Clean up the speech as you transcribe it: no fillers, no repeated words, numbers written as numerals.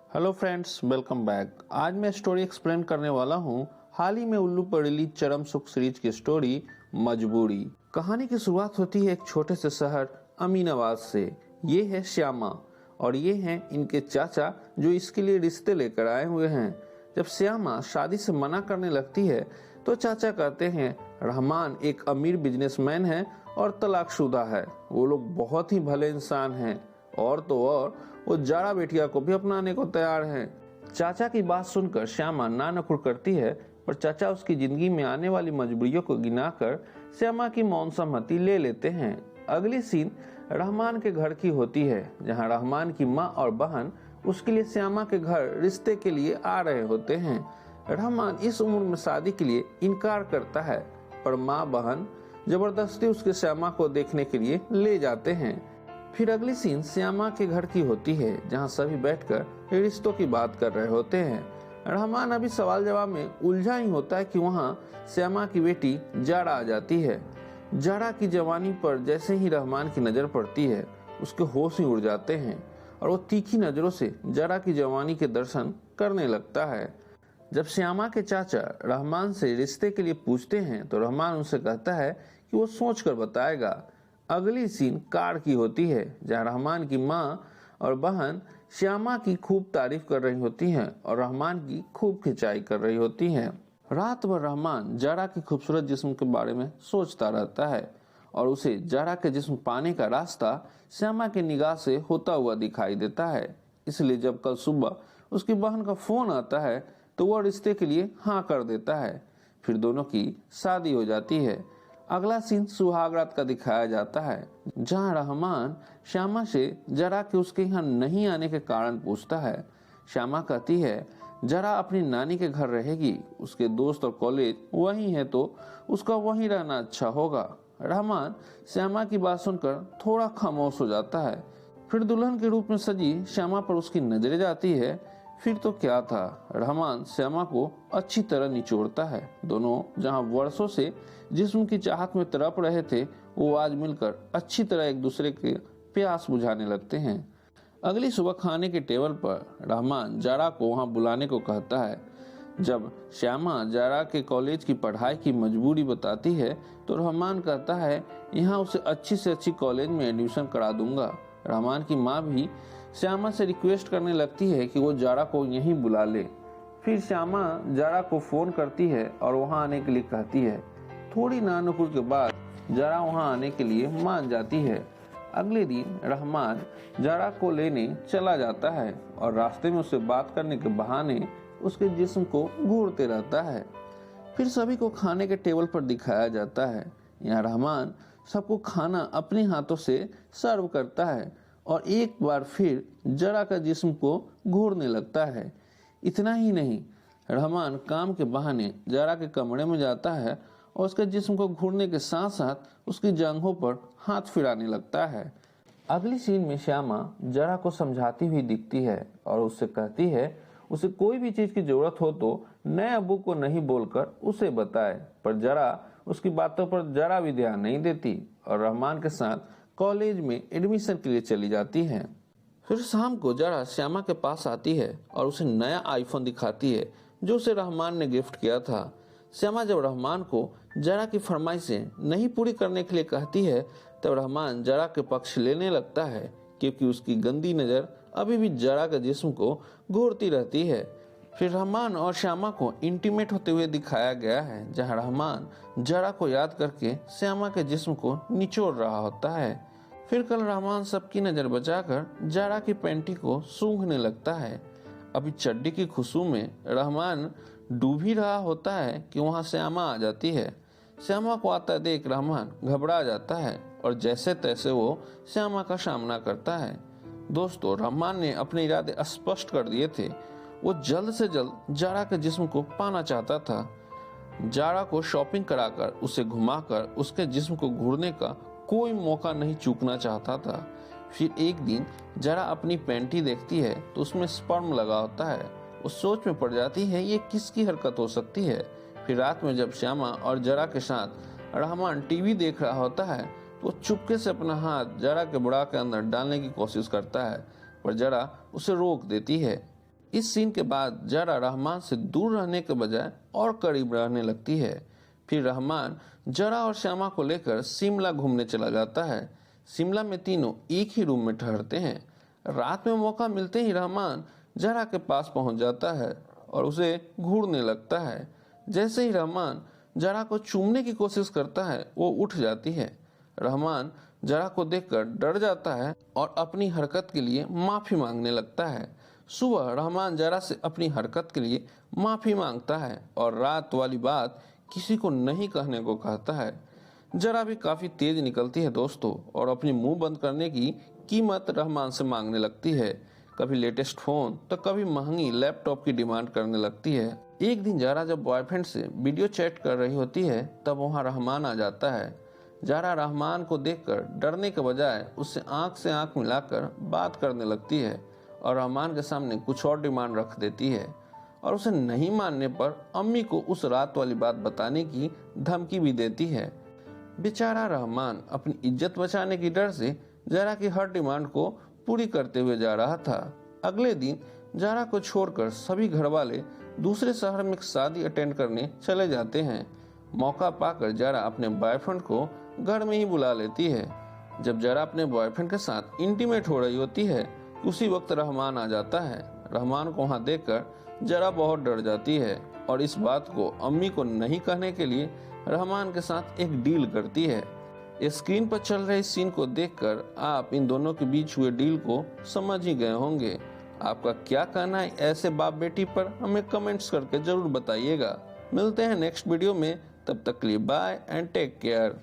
Hello friends, welcome back. आज मैं story explain करने वाला हूँ हाल ही में उल्लू पर रिलीज चरम सुख सीरीज की स्टोरी मजबूरी। कहानी की शुरुआत होती है एक छोटे से शहर अमीनाबाद से। ये है श्यामा और ये हैं इनके चाचा जो इसके लिए रिश्ते लेकर आए हुए हैं। जब श्यामा शादी से मना करने लगती है तो चाचा कहते हैं रहमान एक अमीर बिजनेसमैन है और तलाकशुदा है। वो लोग बहुत ही भले इंसान हैं और तो और वो जाड़ा बेटिया को भी अपनाने को तैयार हैं। चाचा की बात सुनकर श्यामा ना नकुर करती है, पर चाचा उसकी जिंदगी में आने वाली मजबूरियों को गिनाकर श्यामा की मौन सहमति ले लेते हैं। अगली सीन रहमान के घर की होती है, जहां रहमान की माँ और बहन उसके लिए श्यामा के घर रिश्ते के लिए आ रहे होते हैं। रहमान इस उम्र में शादी के लिए इनकार करता है, पर माँ बहन जबरदस्ती उसके श्यामा को देखने के लिए ले जाते हैं। फिर अगली सीन श्यामा के घर की होती है, जहां सभी बैठकर रिश्तों की बात कर रहे होते हैं। रहमान अभी सवाल जवाब में उलझा ही होता है कि वहां श्यामा की बेटी जाड़ा आ जाती है। जाड़ा की जवानी पर जैसे ही रहमान की नजर पड़ती है, उसके होश ही उड़ जाते हैं और वो तीखी नजरों से जाड़ा की जवानी के दर्शन करने लगता है। जब श्यामा के चाचा रहमान से रिश्ते के लिए पूछते हैं तो रहमान उनसे कहता है कि वो सोच कर बताएगा। अगली सीन कार की होती है, जहां रहमान की माँ और बहन श्यामा की खूब तारीफ कर रही होती हैं और रहमान की खूब खिंचाई कर रही होती हैं। रात भर रहमान जाड़ा की खूबसूरत जिस्म के बारे में सोचता रहता है और उसे जाड़ा के जिस्म पाने का रास्ता श्यामा की निगाह से होता हुआ दिखाई देता है। इसलिए जब कल सुबह उसकी बहन का फोन आता है तो वह रिश्ते के लिए हाँ कर देता है। फिर दोनों की शादी हो जाती है। अगला सीन सुहाग रात का दिखाया जाता है, जहां रहमान श्यामा से जरा के उसके यहाँ नहीं आने के कारण पूछता है। श्यामा कहती है जरा अपनी नानी के घर रहेगी, उसके दोस्त और कॉलेज वहीं है तो उसका वहीं रहना अच्छा होगा। रहमान श्यामा की बात सुनकर थोड़ा खामोश हो जाता है। फिर दुल्हन के रूप में सजी श्यामा पर उसकी नजरें जाती है। फिर तो क्या था, रहमान श्यामा को अच्छी तरह निचोड़ता है। दोनों जहां वर्षों से जिस्म की चाहत में तड़प रहे थे, वो आज मिलकर अच्छी तरह एक दूसरे के प्यास बुझाने लगते हैं। अगली सुबह खाने के टेबल पर रहमान जाड़ा को वहां बुलाने को कहता है। जब श्यामा जाड़ा के कॉलेज की पढ़ाई की मजबूरी बताती है तो रहमान कहता है यहाँ उसे अच्छी से अच्छी कॉलेज में एडमिशन करा दूंगा। रहमान की माँ भी श्यामा से रिक्वेस्ट करने लगती है कि वो जाड़ा को यहीं बुला ले। फिर श्यामा जाड़ा को फोन करती है और वहां आने के लिए कहती है। थोड़ी नानुकुर के बाद जाड़ा वहां आने के लिए मान जाती है। अगले दिन रहमान जाड़ा को लेने चला जाता है और रास्ते में उससे बात करने के बहाने उसके जिस्म को घूरते रहता है। फिर सभी को खाने के टेबल पर दिखाया जाता है। यहाँ रहमान सबको खाना अपने हाथों से सर्व करता है और एक बार फिर जरा का जिस्म को घूरने लगता है। इतना ही नहीं, रहमान काम के बहाने जरा के कमरे में जाता है और उसके जिस्म को घूरने के साथ साथ उसकी जांघों पर हाथ फिराने लगता है। अगली सीन में श्यामा जरा को समझाती हुई दिखती है और उससे कहती है उसे कोई भी चीज की जरूरत हो तो नए अब्बू को नहीं बोलकर उसे बताए, पर जरा उसकी बातों पर जरा भी ध्यान नहीं देती और रहमान के साथ कॉलेज में एडमिशन के लिए चली जाती हैं। फिर शाम को जरा श्यामा के पास आती है और उसे नया आईफोन दिखाती है जो उसे रहमान ने गिफ्ट किया था। श्यामा जब रहमान को जरा की फरमाइशें नहीं पूरी करने के लिए कहती है तब रहमान जरा के पक्ष लेने लगता है, क्योंकि उसकी गंदी नजर अभी भी जरा के जिस्म को घूरती रहती है। फिर रहमान और श्यामा को इंटीमेट होते हुए दिखाया गया है, जहां रहमान जरा को याद करके श्यामा के जिस्म को निचोड़ रहा होता है। फिर कल रहमान सबकी नजर बचाकर जरा की पैंटी को सूंघने लगता है। अभी चड्डी की खुशबू में रहमान डूब ही रहा होता है कि वहां श्यामा आ जाती है। श्यामा को आता देख रहमान घबरा जाता है और जैसे तैसे वो श्यामा का सामना करता है। दोस्तों, रहमान ने अपने इरादे स्पष्ट कर दिए थे। वो जल्द से जल्द जाड़ा के जिस्म को पाना चाहता था। जाड़ा को शॉपिंग कराकर उसे घुमाकर उसके जिस्म को घूरने का कोई मौका नहीं चूकना चाहता था। फिर एक दिन जाड़ा अपनी पैंटी देखती है तो उसमें स्पर्म लगा होता है। वो सोच में पड़ जाती है ये किसकी हरकत हो सकती है। फिर रात में जब श्यामा और जाड़ा के साथ रहमान टीवी देख रहा होता है तो वो चुपके से अपना हाथ जाड़ा के बुड़ा के अंदर डालने की कोशिश करता है, पर जाड़ा उसे रोक देती है। इस सीन के बाद जरा रहमान से दूर रहने के बजाय और करीब रहने लगती है। फिर रहमान जरा और श्यामा को लेकर शिमला घूमने चला जाता है। शिमला में तीनों एक ही रूम में ठहरते हैं। रात में मौका मिलते ही रहमान जरा के पास पहुंच जाता है और उसे घूरने लगता है। जैसे ही रहमान जरा को चूमने की कोशिश करता है वो उठ जाती है। रहमान जरा को देखकर डर जाता है और अपनी हरकत के लिए माफी मांगने लगता है। सुबह रहमान जरा से अपनी हरकत के लिए माफी मांगता है और रात वाली बात किसी को नहीं कहने को कहता है। जरा भी काफी तेज निकलती है दोस्तों और अपनी मुंह बंद करने की कीमत रहमान से मांगने लगती है। कभी लेटेस्ट फोन तो कभी महंगी लैपटॉप की डिमांड करने लगती है। एक दिन जरा जब बॉयफ्रेंड से वीडियो चैट कर रही होती है तब वहाँ रहमान आ जाता है। जरा रहमान को देखकर डरने के बजाय उससे आंख मिलाकर बात करने लगती है और रहमान के सामने कुछ और डिमांड रख देती है और उसे नहीं मानने पर अम्मी को उस रात वाली बात बताने की धमकी भी देती है। बेचारा रहमान अपनी इज्जत बचाने की डर से जरा की हर डिमांड को पूरी करते हुए जा रहा था। अगले दिन जरा को छोड़कर सभी घर वाले दूसरे शहर में शादी अटेंड करने चले जाते हैं। मौका पाकर जरा अपने बॉयफ्रेंड को घर में ही बुला लेती है। जब जरा अपने बॉयफ्रेंड के साथ इंटीमेट हो रही होती है उसी वक्त रहमान आ जाता है। रहमान को वहाँ देखकर जरा बहुत डर जाती है और इस बात को अम्मी को नहीं कहने के लिए रहमान के साथ एक डील करती है। स्क्रीन पर चल रहे सीन को देखकर आप इन दोनों के बीच हुए डील को समझ ही गए होंगे। आपका क्या कहना है ऐसे बाप बेटी पर हमें कमेंट्स करके जरूर बताइएगा। मिलते हैं नेक्स्ट वीडियो में, तब तक के लिए बाय एंड टेक केयर।